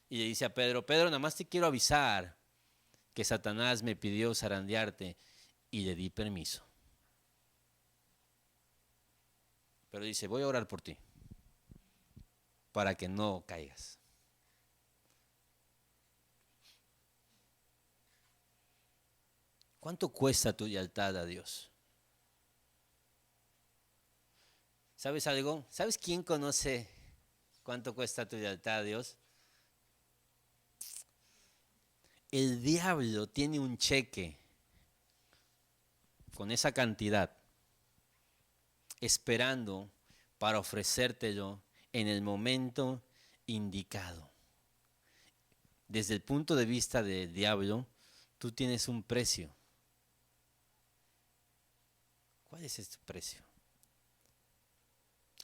Y le dice a Pedro, Pedro, nada más te quiero avisar que Satanás me pidió zarandearte y le di permiso. Pero dice, voy a orar por ti para que no caigas. ¿Cuánto cuesta tu lealtad a Dios? ¿Sabes algo? ¿Sabes quién conoce cuánto cuesta tu lealtad a Dios? El diablo tiene un cheque con esa cantidad esperando para ofrecértelo en el momento indicado. Desde el punto de vista del diablo, tú tienes un precio. ¿Cuál es este precio?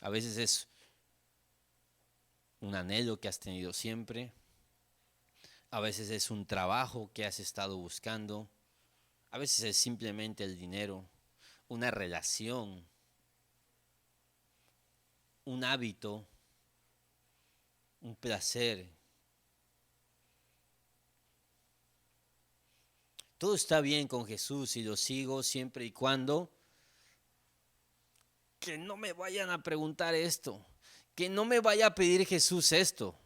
A veces es un anhelo que has tenido siempre. A veces es un trabajo que has estado buscando. A veces es simplemente el dinero, una relación, un hábito, un placer. Todo está bien con Jesús y lo sigo siempre y cuando que no me vayan a preguntar esto, que no me vaya a pedir Jesús esto,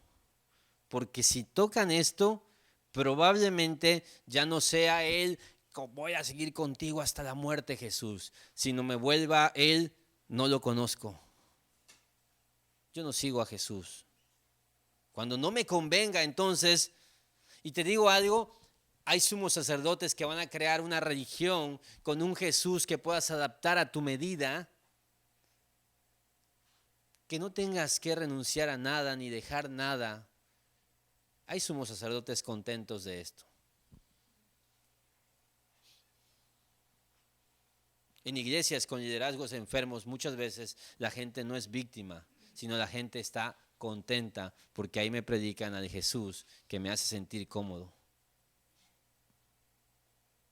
porque si tocan esto, probablemente ya no sea Él, voy a seguir contigo hasta la muerte, Jesús, sino me vuelva Él, no lo conozco. Yo no sigo a Jesús. Cuando no me convenga, entonces, y te digo algo, hay sumos sacerdotes que van a crear una religión con un Jesús que puedas adaptar a tu medida, que no tengas que renunciar a nada ni dejar nada. Hay sumos sacerdotes contentos de esto. En iglesias con liderazgos enfermos muchas veces la gente no es víctima, sino la gente está contenta porque ahí me predican al Jesús que me hace sentir cómodo.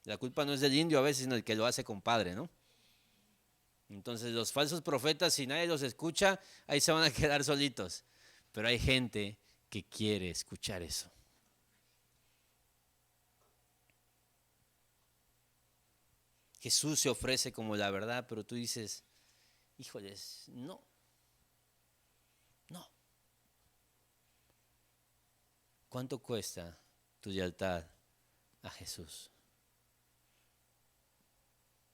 La culpa no es del indio a veces, sino el que lo hace compadre, ¿no? Entonces los falsos profetas, si nadie los escucha, ahí se van a quedar solitos. Pero hay gente que quiere escuchar eso. Jesús se ofrece como la verdad, pero tú dices, híjoles, no. ¿Cuánto cuesta tu lealtad a Jesús?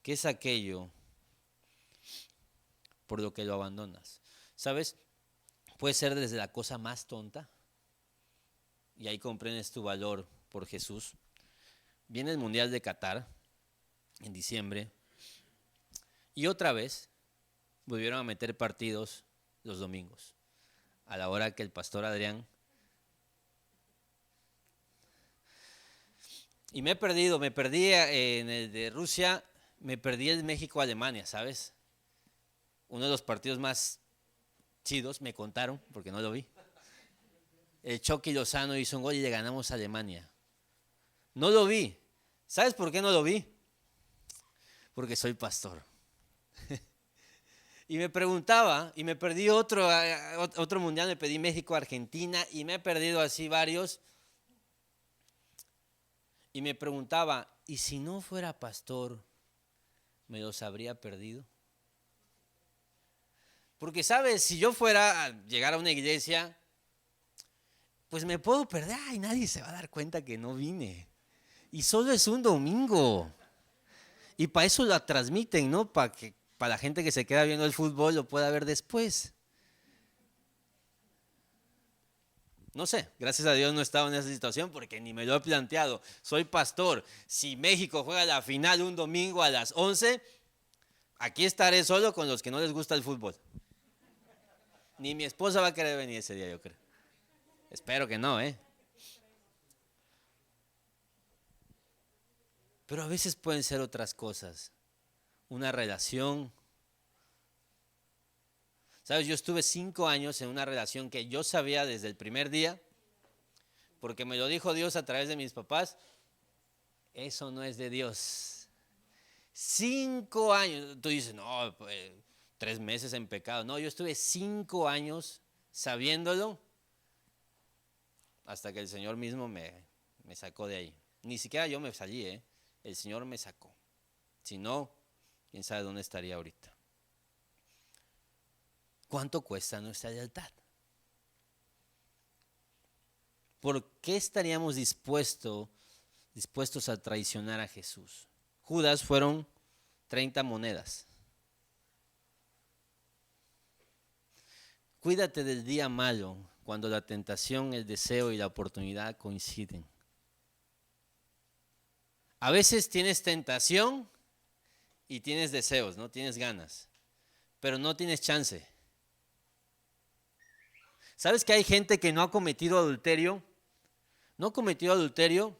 ¿Qué es aquello por lo que lo abandonas? ¿Sabes? Puede ser desde la cosa más tonta y ahí comprendes tu valor por Jesús. Viene el Mundial de Qatar en diciembre y otra vez volvieron a meter partidos los domingos a la hora que el pastor Adrián. Y me perdí en el de Rusia, me perdí el México-Alemania, ¿sabes? Uno de los partidos más chidos, me contaron, porque no lo vi. El Chucky Lozano hizo un gol y le ganamos a Alemania. No lo vi. ¿Sabes por qué no lo vi? Porque soy pastor. Y me preguntaba, y me perdí otro mundial, me pedí México-Argentina, y me he perdido así varios. Y me preguntaba, ¿y si no fuera pastor, me los habría perdido? Porque, ¿sabes? Si yo fuera a llegar a una iglesia, pues me puedo perder. Ay, nadie se va a dar cuenta que no vine. Y solo es un domingo. Y para eso la transmiten, ¿no? Para la gente que se queda viendo el fútbol lo pueda ver después. No sé, gracias a Dios no he estado en esa situación porque ni me lo he planteado. Soy pastor. Si México juega la final un domingo a las 11, aquí estaré solo con los que no les gusta el fútbol. Ni mi esposa va a querer venir ese día, yo creo. Espero que no, ¿eh? Pero a veces pueden ser otras cosas. Una relación. ¿Sabes? Yo estuve 5 años en una relación que yo sabía desde el primer día, porque me lo dijo Dios a través de mis papás, Eso no es de Dios. 5 años. Tú dices, no, pues, 3 meses en pecado. No, yo estuve 5 años sabiéndolo hasta que el Señor mismo me sacó de ahí. Ni siquiera yo me salí, ¿eh? El Señor me sacó. Si no, quién sabe dónde estaría ahorita. ¿Cuánto cuesta nuestra lealtad? ¿Por qué estaríamos dispuestos a traicionar a Jesús? Judas fueron 30 monedas. Cuídate del día malo, cuando la tentación, el deseo y la oportunidad coinciden. A veces tienes tentación y tienes deseos, ¿no? Tienes ganas, pero no tienes chance. ¿Sabes que hay gente que no ha cometido adulterio? No ha cometido adulterio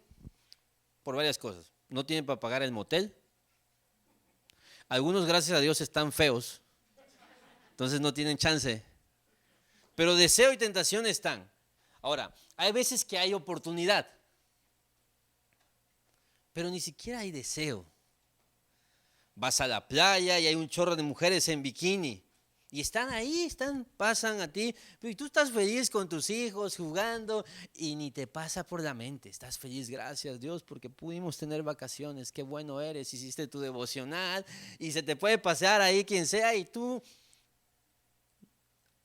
por varias cosas. No tienen para pagar el motel. Algunos, gracias a Dios, están feos, entonces no tienen chance. Pero deseo y tentación están. Ahora, hay veces que hay oportunidad, pero ni siquiera hay deseo. Vas a la playa y hay un chorro de mujeres en bikini. Y están ahí, pasan a ti. Y tú estás feliz con tus hijos, jugando, y ni te pasa por la mente. Estás feliz, gracias Dios, porque pudimos tener vacaciones. Qué bueno eres, hiciste tu devocional. Y se te puede pasar ahí quien sea y tú...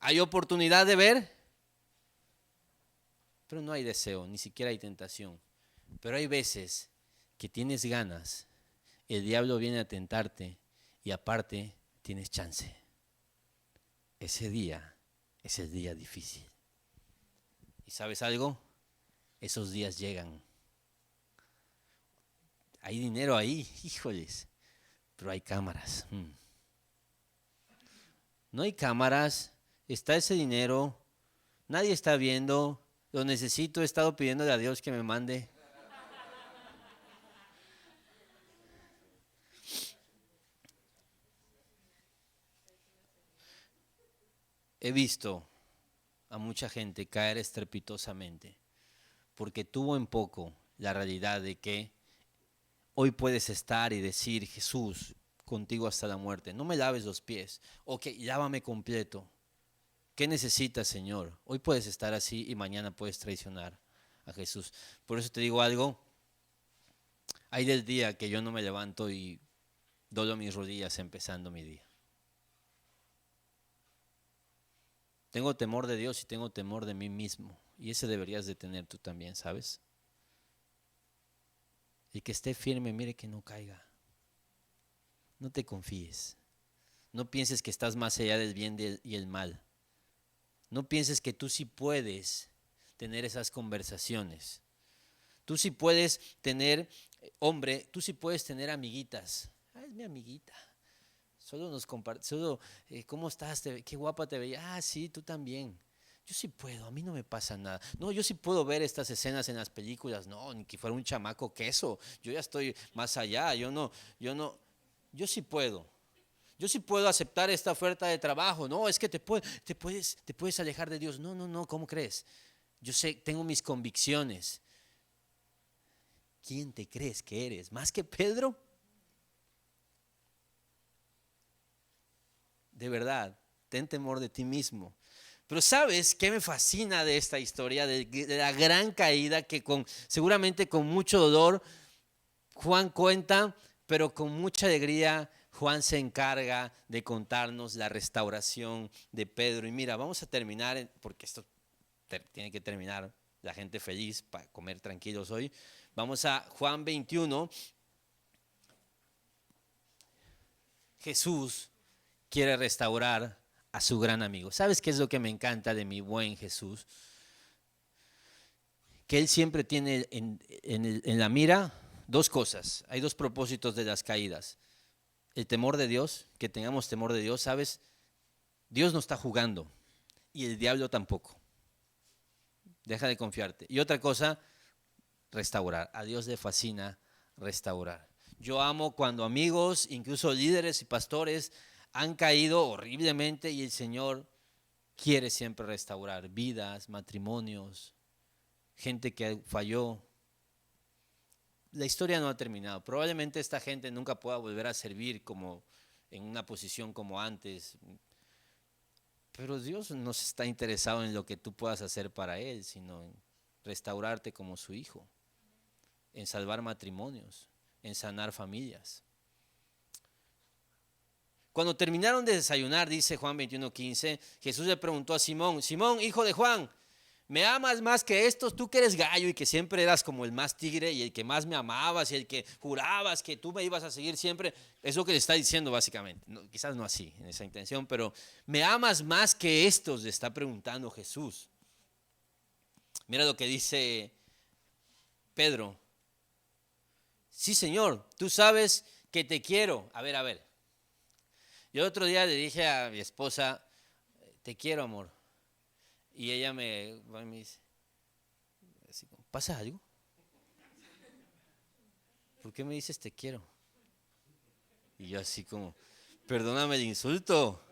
Hay oportunidad de ver, pero no hay deseo, ni siquiera hay tentación. Pero hay veces que tienes ganas, el diablo viene a tentarte y aparte tienes chance. Ese día es el día difícil. ¿Y sabes algo? Esos días llegan. Hay dinero ahí, híjoles, pero hay cámaras. No hay cámaras, está ese dinero, nadie está viendo, lo necesito, he estado pidiéndole a Dios que me mande. He visto a mucha gente caer estrepitosamente porque tuvo en poco la realidad de que hoy puedes estar y decir, Jesús, contigo hasta la muerte, no me laves los pies, ok, lávame completo. ¿Qué necesitas, Señor? Hoy puedes estar así y mañana puedes traicionar a Jesús. Por eso te digo algo, hay del día que yo no me levanto y doblo mis rodillas empezando mi día. Tengo temor de Dios y tengo temor de mí mismo. Y ese deberías de tener tú también, ¿sabes? Y que esté firme, mire que no caiga. No te confíes. No pienses que estás más allá del bien y el mal. No pienses que tú sí puedes tener esas conversaciones. Tú sí puedes tener, hombre, tú sí puedes tener amiguitas. Ah, es mi amiguita. ¿Cómo estás? Qué guapa te veía. Ah, sí, tú también. Yo sí puedo, a mí no me pasa nada. No, yo sí puedo ver estas escenas en las películas. No, ni que fuera un chamaco queso. Yo ya estoy más allá. Yo sí puedo. Yo sí puedo aceptar esta oferta de trabajo. No, es que te puedes alejar de Dios. No, no, no, ¿cómo crees? Yo sé, tengo mis convicciones. ¿Quién te crees que eres? ¿Más que Pedro? De verdad, ten temor de ti mismo. Pero ¿sabes qué me fascina de esta historia? De la gran caída que seguramente con mucho dolor Juan cuenta, pero con mucha alegría Juan se encarga de contarnos la restauración de Pedro. Y mira, vamos a terminar, porque esto tiene que terminar, la gente feliz para comer tranquilos hoy. Vamos a Juan 21. Jesús quiere restaurar a su gran amigo. ¿Sabes qué es lo que me encanta de mi buen Jesús? Que Él siempre tiene en la mira dos cosas. Hay dos propósitos de las caídas. El temor de Dios, que tengamos temor de Dios, ¿sabes? Dios no está jugando y el diablo tampoco. Deja de confiarte. Y otra cosa, restaurar. A Dios le fascina restaurar. Yo amo cuando amigos, incluso líderes y pastores, han caído horriblemente y el Señor quiere siempre restaurar vidas, matrimonios, gente que falló. la historia no ha terminado. Probablemente esta gente nunca pueda volver a servir como en una posición como antes. Pero Dios no está interesado en lo que tú puedas hacer para Él, sino en restaurarte como su hijo, en salvar matrimonios, en sanar familias. Cuando terminaron de desayunar, dice Juan 21:15, Jesús le preguntó a Simón, Simón, hijo de Juan, ¿me amas más que estos? Tú que eres gallo y que siempre eras como el más tigre y el que más me amabas y el que jurabas que tú me ibas a seguir siempre. Es lo que le está diciendo básicamente. No, quizás no así, en esa intención, pero ¿me amas más que estos? Le está preguntando Jesús. Mira lo que dice Pedro. Sí, Señor, tú sabes que te quiero. A ver. Yo otro día le dije a mi esposa, te quiero, amor. Y ella me dice, así, ¿pasa algo? ¿Por qué me dices te quiero? Y yo así como, perdóname el insulto.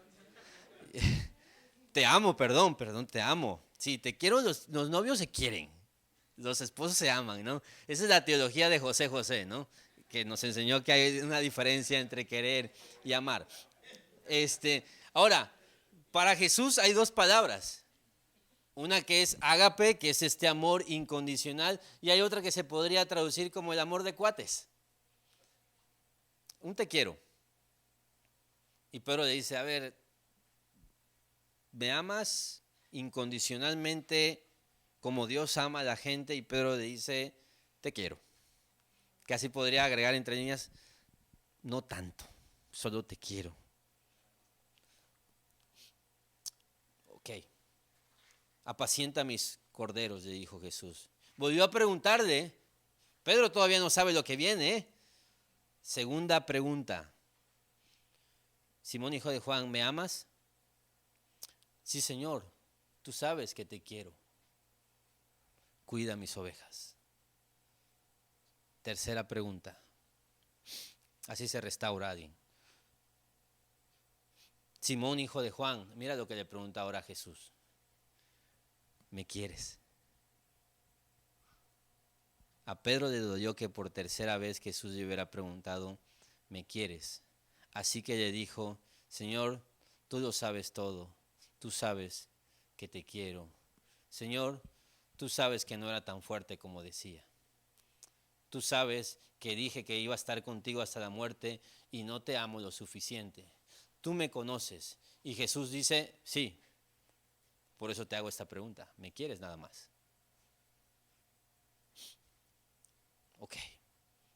Te amo, perdón, te amo. Sí, te quiero, los novios se quieren, los esposos se aman, ¿no? Esa es la teología de José José, ¿no? Que nos enseñó que hay una diferencia entre querer y amar. Ahora, para Jesús hay dos palabras. Una que es ágape, que es este amor incondicional, y hay otra que se podría traducir como el amor de cuates. Un te quiero. Y Pedro le dice, a ver, ¿me amas incondicionalmente como Dios ama a la gente? Y Pedro le dice, te quiero. Casi podría agregar entre líneas, no tanto, solo te quiero. Ok, apacienta mis corderos, le dijo Jesús. Volvió a preguntarle, Pedro todavía no sabe lo que viene, ¿eh? Segunda pregunta, Simón, hijo de Juan, ¿me amas? Sí, Señor, tú sabes que te quiero. Cuida mis ovejas. Tercera pregunta. Así se restaura alguien. Simón, hijo de Juan, mira lo que le pregunta ahora a Jesús. ¿Me quieres? A Pedro le dolió que por tercera vez Jesús le hubiera preguntado, ¿me quieres? Así que le dijo, Señor, tú lo sabes todo. Tú sabes que te quiero. Señor, tú sabes que no era tan fuerte como decía. Tú sabes que dije que iba a estar contigo hasta la muerte y no te amo lo suficiente. Tú me conoces. Y Jesús dice, sí, por eso te hago esta pregunta. ¿Me quieres nada más? Ok,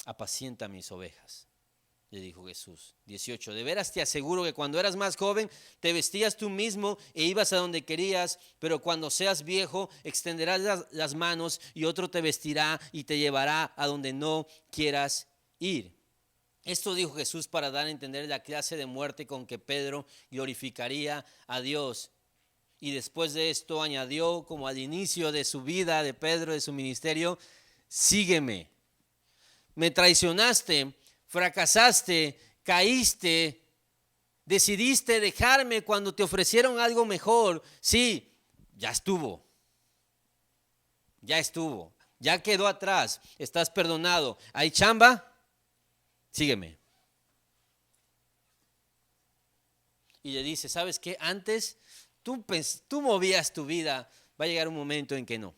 apacienta mis ovejas, le dijo Jesús. 18, de veras te aseguro que cuando eras más joven te vestías tú mismo e ibas a donde querías, pero cuando seas viejo extenderás las manos y otro te vestirá y te llevará a donde no quieras ir. Esto dijo Jesús para dar a entender la clase de muerte con que Pedro glorificaría a Dios. Y después de esto añadió, como al inicio de su vida de Pedro, de su ministerio, sígueme. Me traicionaste, fracasaste, caíste, decidiste dejarme cuando te ofrecieron algo mejor. Sí, ya estuvo, ya quedó atrás, estás perdonado. ¿Hay chamba? Sígueme. Y le dice, ¿sabes qué? Antes tú movías tu vida, va a llegar un momento en que no.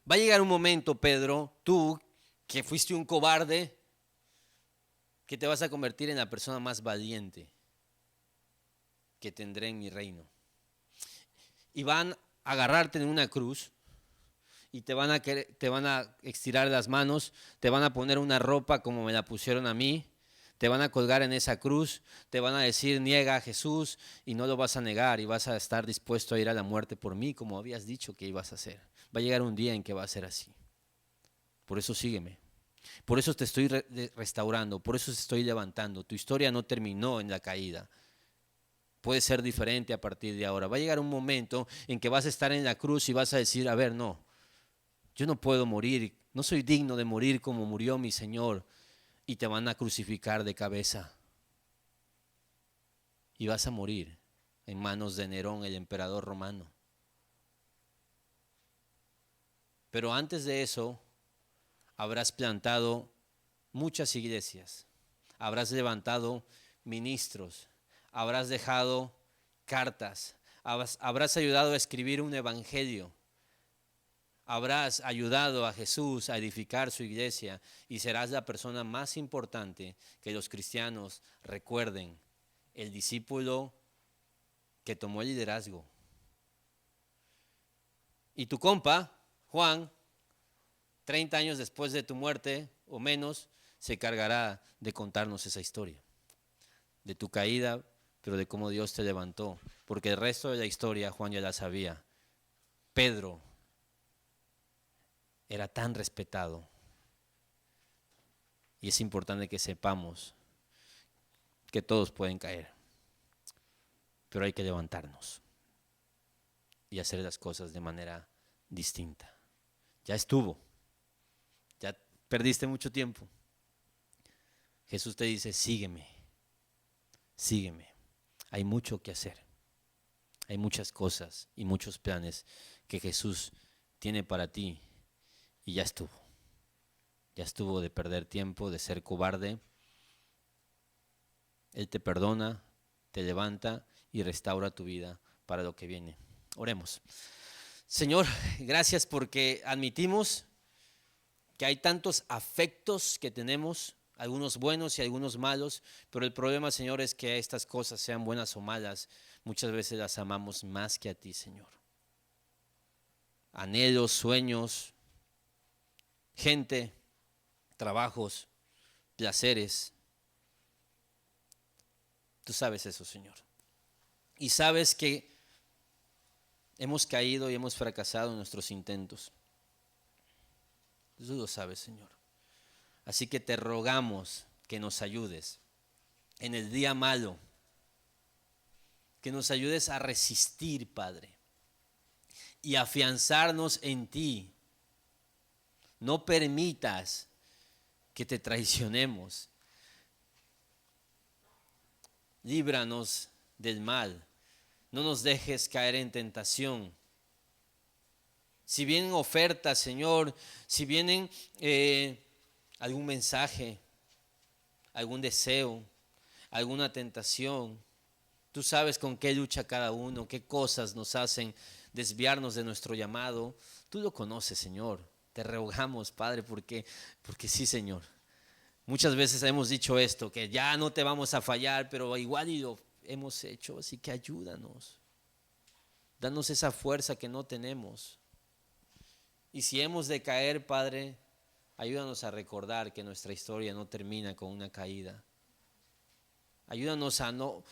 Va a llegar un momento, Pedro, tú que fuiste un cobarde, que te vas a convertir en la persona más valiente que tendré en mi reino. Y van a agarrarte en una cruz y te van a estirar las manos, te van a poner una ropa como me la pusieron a mí, te van a colgar en esa cruz, te van a decir niega a Jesús y no lo vas a negar y vas a estar dispuesto a ir a la muerte por mí como habías dicho que ibas a hacer. Va a llegar un día en que va a ser así. Por eso sígueme. Por eso te estoy restaurando, por eso te estoy levantando. Tu historia no terminó en la caída. Puede ser diferente a partir de ahora. Va a llegar un momento en que vas a estar en la cruz y vas a decir, a ver, no, yo no puedo morir, no soy digno de morir como murió mi Señor. Y te van a crucificar de cabeza. Y vas a morir en manos de Nerón, el emperador romano. Pero antes de eso, habrás plantado muchas iglesias, habrás levantado ministros, habrás dejado cartas, habrás ayudado a escribir un evangelio, habrás ayudado a Jesús a edificar su iglesia y serás la persona más importante que los cristianos recuerden, el discípulo que tomó el liderazgo. Y tu compa, Juan, 30 años después de tu muerte o menos, se encargará de contarnos esa historia, de tu caída, pero de cómo Dios te levantó, porque el resto de la historia Juan ya la sabía. Pedro era tan respetado y es importante que sepamos que todos pueden caer, pero hay que levantarnos y hacer las cosas de manera distinta. Ya estuvo, ya perdiste mucho tiempo. Jesús te dice, sígueme, sígueme. Hay mucho que hacer, hay muchas cosas y muchos planes que Jesús tiene para ti y ya estuvo de perder tiempo, de ser cobarde. Él te perdona, te levanta y restaura tu vida para lo que viene. Oremos. Señor, gracias porque admitimos que hay tantos afectos que tenemos, algunos buenos y algunos malos, pero el problema, Señor, es que estas cosas, sean buenas o malas, muchas veces las amamos más que a ti, Señor. Anhelos, sueños, gente, trabajos, placeres. Tú sabes eso, Señor. Y sabes que hemos caído y hemos fracasado en nuestros intentos. Tú lo sabes, Señor. Así que te rogamos que nos ayudes en el día malo, que nos ayudes a resistir, Padre, y afianzarnos en ti. No permitas que te traicionemos. Líbranos del mal. No nos dejes caer en tentación. Si vienen ofertas, Señor, si vienen algún mensaje, algún deseo, alguna tentación, tú sabes con qué lucha cada uno, qué cosas nos hacen desviarnos de nuestro llamado. Tú lo conoces, Señor. Te rogamos, Padre, porque sí, Señor. Muchas veces hemos dicho esto, que ya no te vamos a fallar, pero igual y lo hemos hecho, así que ayúdanos. Danos esa fuerza que no tenemos. Y si hemos de caer, Padre, ayúdanos a recordar que nuestra historia no termina con una caída. Ayúdanos a no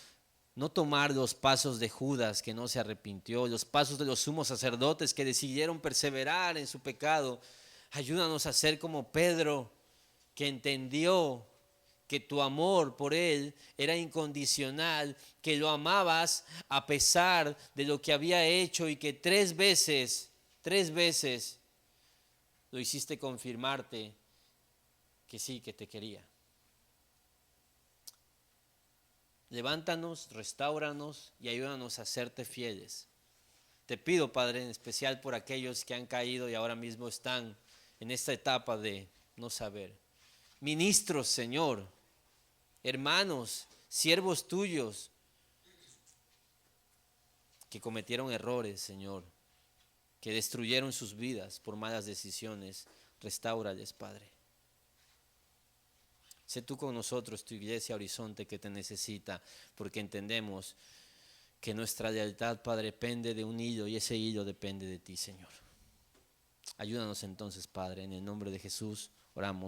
tomar los pasos de Judas, que no se arrepintió, los pasos de los sumos sacerdotes que decidieron perseverar en su pecado. Ayúdanos a ser como Pedro, que entendió que tu amor por él era incondicional, que lo amabas a pesar de lo que había hecho y que tres veces lo hiciste confirmarte que sí, que te quería. Levántanos, restáuranos y ayúdanos a serte fieles. Te pido, Padre, en especial por aquellos que han caído y ahora mismo están en esta etapa de no saber. Ministros, Señor, hermanos, siervos tuyos que cometieron errores, Señor, que destruyeron sus vidas por malas decisiones, restáurales, Padre. Sé tú con nosotros, tu iglesia Horizonte, que te necesita, porque entendemos que nuestra lealtad, Padre, pende de un hilo y ese hilo depende de ti, Señor. Ayúdanos entonces, Padre, en el nombre de Jesús oramos.